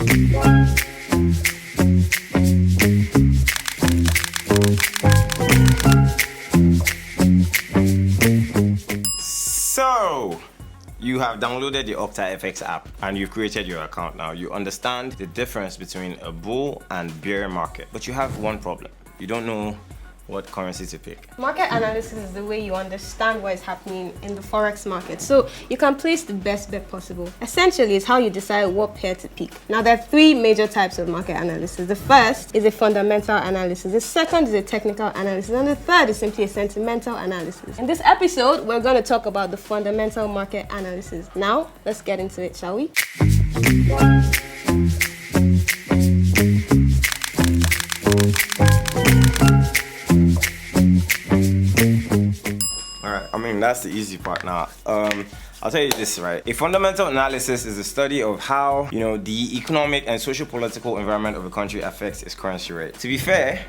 So, you have downloaded the Octa FX app and you've created your account now. You understand the difference between a bull and bear market, but you have one problem. You don't know what currency to pick. Market analysis is the way you understand what is happening in the Forex market, so you can place the best bet possible. Essentially, it's how you decide what pair to pick. Now, there are three major types of market analysis. The first is a fundamental analysis, the second is a technical analysis, and the third is simply a sentimental analysis. In this episode, we're going to talk about the fundamental market analysis. Now, let's get into it, shall we? That's the easy part now. I'll tell you this, right? A fundamental analysis is a study of how, the economic and social-political environment of a country affects its currency rate. To be fair,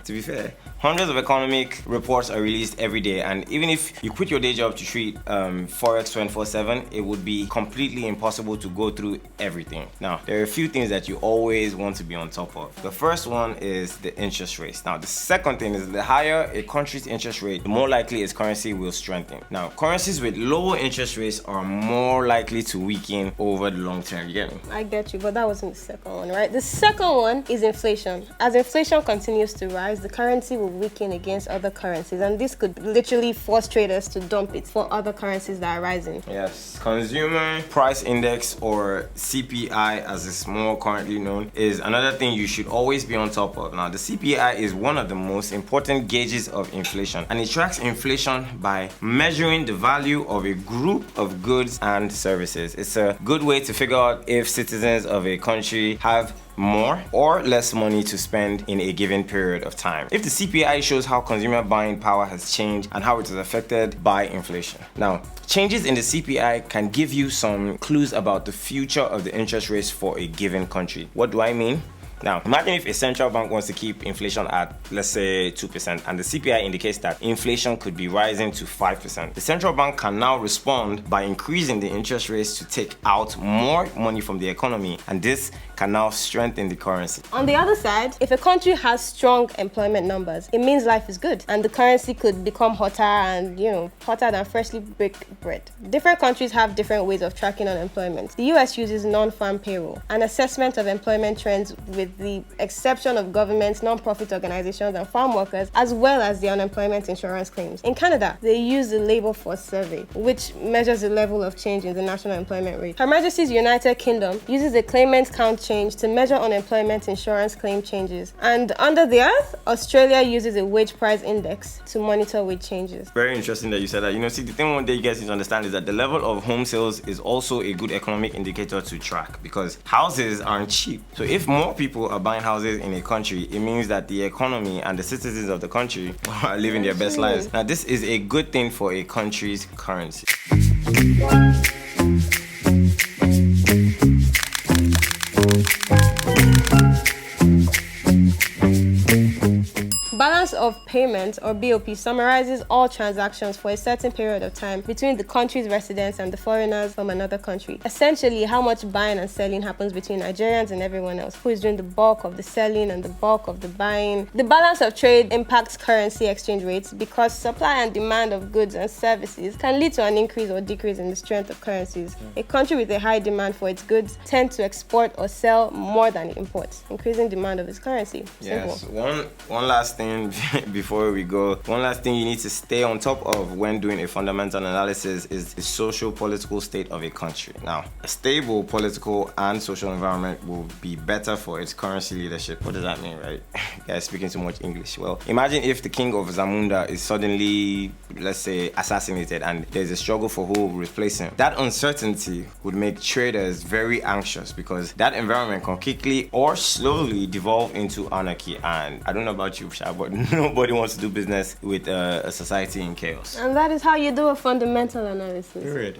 hundreds of economic reports are released every day, and even if you quit your day job to treat Forex 24/7, it would be completely impossible to go through everything. Now, there are a few things that you always want to be on top of. The first one is the interest rates. Now, the second thing is the higher a country's interest rate, the more likely its currency will strengthen. Now, currencies with lower interest rates are more likely to weaken over the long term. You get me? I get you, but that wasn't the second one, right? The second one is inflation. As inflation continues to rise, the currency will weaken against other currencies, and this could literally force traders to dump it for other currencies that are rising. Yes, Consumer Price Index, or CPI as it's more currently known, is another thing you should always be on top of. Now, the CPI is one of the most important gauges of inflation, and it tracks inflation by measuring the value of a group of goods and services. It's a good way to figure out if citizens of a country have more or less money to spend in a given period of time. If the CPI shows how consumer buying power has changed and how it is affected by inflation. Now, changes in the CPI can give you some clues about the future of the interest rates for a given country. What do I mean? Now, imagine if a central bank wants to keep inflation at, let's say, 2%, and the CPI indicates that inflation could be rising to 5%. The central bank can now respond by increasing the interest rates to take out more money from the economy, and this can now strengthen the currency. On the other side, if a country has strong employment numbers, it means life is good, and the currency could become hotter and, hotter than freshly baked bread. Different countries have different ways of tracking unemployment. The US uses non-farm payroll, an assessment of employment trends with the exception of governments, non-profit organizations, and farm workers, as well as the unemployment insurance claims. In Canada, they use the Labor Force Survey, which measures the level of change in the national employment rate. Her Majesty's United Kingdom uses the claimant count change to measure unemployment insurance claim changes. And under the earth, Australia uses a wage price index to monitor wage changes. Very interesting that you said that. See, the thing one day you guys need to understand is that the level of home sales is also a good economic indicator to track, because houses aren't cheap. So if more people are buying houses in a country, it means that the economy and the citizens of the country are living their best lives. Now, this is a good thing for a country's currency. Balance of payment, or BOP, summarizes all transactions for a certain period of time between the country's residents and the foreigners from another country. Essentially, how much buying and selling happens between Nigerians and everyone else, who is doing the bulk of the selling and the bulk of the buying. The balance of trade impacts currency exchange rates because supply and demand of goods and services can lead to an increase or decrease in the strength of currencies. A country with a high demand for its goods tends to export or sell more than it imports, increasing demand of its currency. Simple. Yes, one last thing before we go. One last thing you need to stay on top of when doing a fundamental analysis is the socio-political state of a country. Now, a stable political and social environment will be better for its currency leadership. What does that mean, right? You guys speaking too much English. Well, imagine if the king of Zamunda is suddenly, let's say, assassinated and there's a struggle for who will replace him. That uncertainty would make traders very anxious because that environment can quickly or slowly devolve into anarchy. And I don't know about you, Sha, but nobody wants to do business with a society in chaos. And that is how you do a fundamental analysis. Period.